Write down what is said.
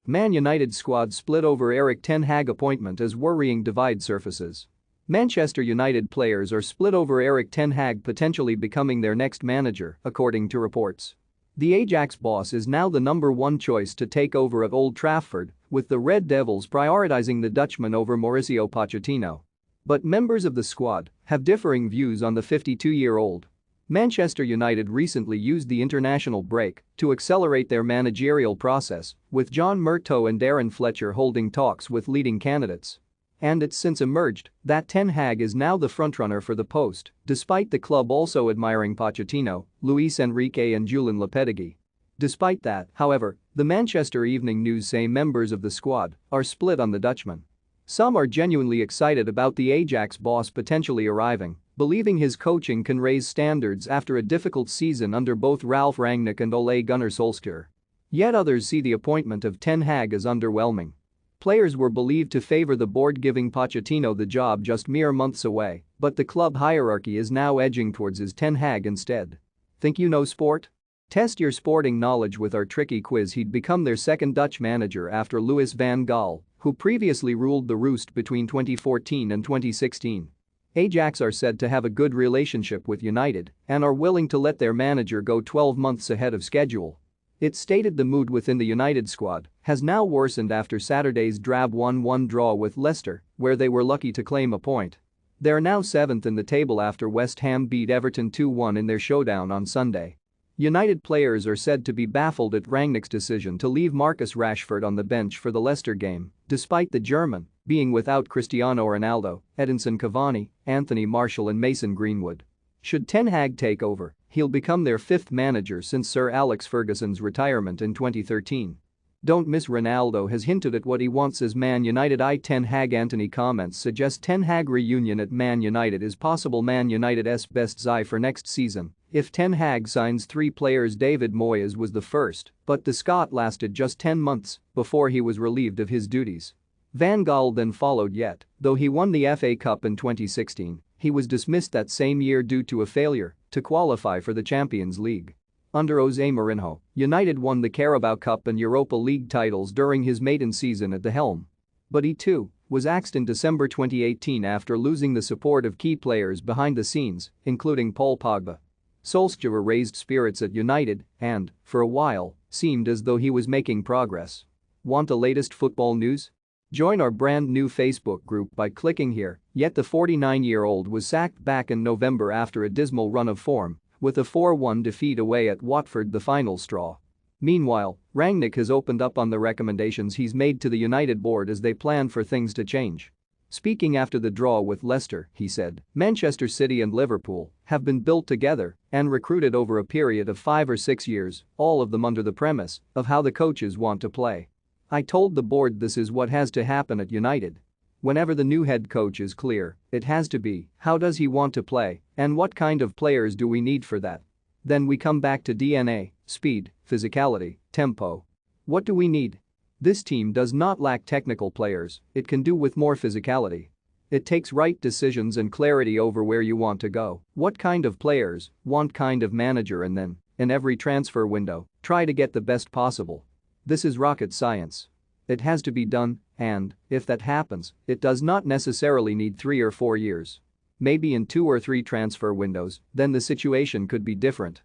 Man United squad split over Erik Ten Hag appointment as worrying divide surfaces. Manchester United players are split over Erik Ten Hag potentially becoming their next manager, according to reports. The Ajax boss is now the number one choice to take over at Old Trafford, with the Red Devils prioritizing the Dutchman over Mauricio Pochettino. But members of the squad have differing views on the 52-year-old. Manchester United recently used the international break to accelerate their managerial process, with John Murtough and Darren Fletcher holding talks with leading candidates. And it's since emerged that Ten Hag is now the frontrunner for the post, despite the club also admiring Pochettino, Luis Enrique and Julen Lopetegui. Despite that, however, the Manchester Evening News say members of the squad are split on the Dutchman. Some are genuinely excited about the Ajax boss potentially arriving, believing his coaching can raise standards after a difficult season under both Ralf Rangnick and Ole Gunnar Solskjaer. Yet others see the appointment of Ten Hag as underwhelming. Players were believed to favor the board giving Pochettino the job just mere months away, but the club hierarchy is now edging towards his Ten Hag instead. Think you know sport? Test your sporting knowledge with our tricky quiz. He'd become their second Dutch manager after Louis van Gaal, who previously ruled the roost between 2014 and 2016. Ajax are said to have a good relationship with United and are willing to let their manager go 12 months ahead of schedule. It's stated the mood within the United squad has now worsened after Saturday's drab 1-1 draw with Leicester, where they were lucky to claim a point. They're now 7th in the table after West Ham beat Everton 2-1 in their showdown on Sunday. United players are said to be baffled at Rangnick's decision to leave Marcus Rashford on the bench for the Leicester game, despite the German being without Cristiano Ronaldo, Edinson Cavani, Anthony Martial and Mason Greenwood. Should Ten Hag take over, he'll become their fifth manager since Sir Alex Ferguson's retirement in 2013. Don't miss Ronaldo has hinted at what he wants as Man United Ten Hag. Anthony comments suggest Ten Hag reunion at Man United is possible. Man United's best eye for next season if Ten Hag signs three players. David Moyes was the first, but the Scot lasted just 10 months before he was relieved of his duties. Van Gaal then followed yet, though he won the FA Cup in 2016, he was dismissed that same year due to a failure to qualify for the Champions League. Under José Mourinho, United won the Carabao Cup and Europa League titles during his maiden season at the helm. But he too was axed in December 2018 after losing the support of key players behind the scenes, including Paul Pogba. Solskjaer raised spirits at United and, for a while, seemed as though he was making progress. Want the latest football news? Join our brand new Facebook group by clicking here. Yet the 49-year-old was sacked back in November after a dismal run of form, with a 4-1 defeat away at Watford the final straw. Meanwhile, Rangnick has opened up on the recommendations he's made to the United board as they plan for things to change. Speaking after the draw with Leicester, he said, Manchester City and Liverpool have been built together and recruited over a period of 5 or 6 years, all of them under the premise of how the coaches want to play. I told the board this is what has to happen at United. Whenever the new head coach is clear, it has to be, how does he want to play and what kind of players do we need for that? Then we come back to DNA, speed, physicality, tempo. What do we need? This team does not lack technical players, it can do with more physicality. It takes right decisions and clarity over where you want to go, what kind of players, what kind of manager, and then, in every transfer window, try to get the best possible. This is rocket science. It has to be done, and, if that happens, it does not necessarily need 3 or 4 years. Maybe in 2 or 3 transfer windows, then the situation could be different.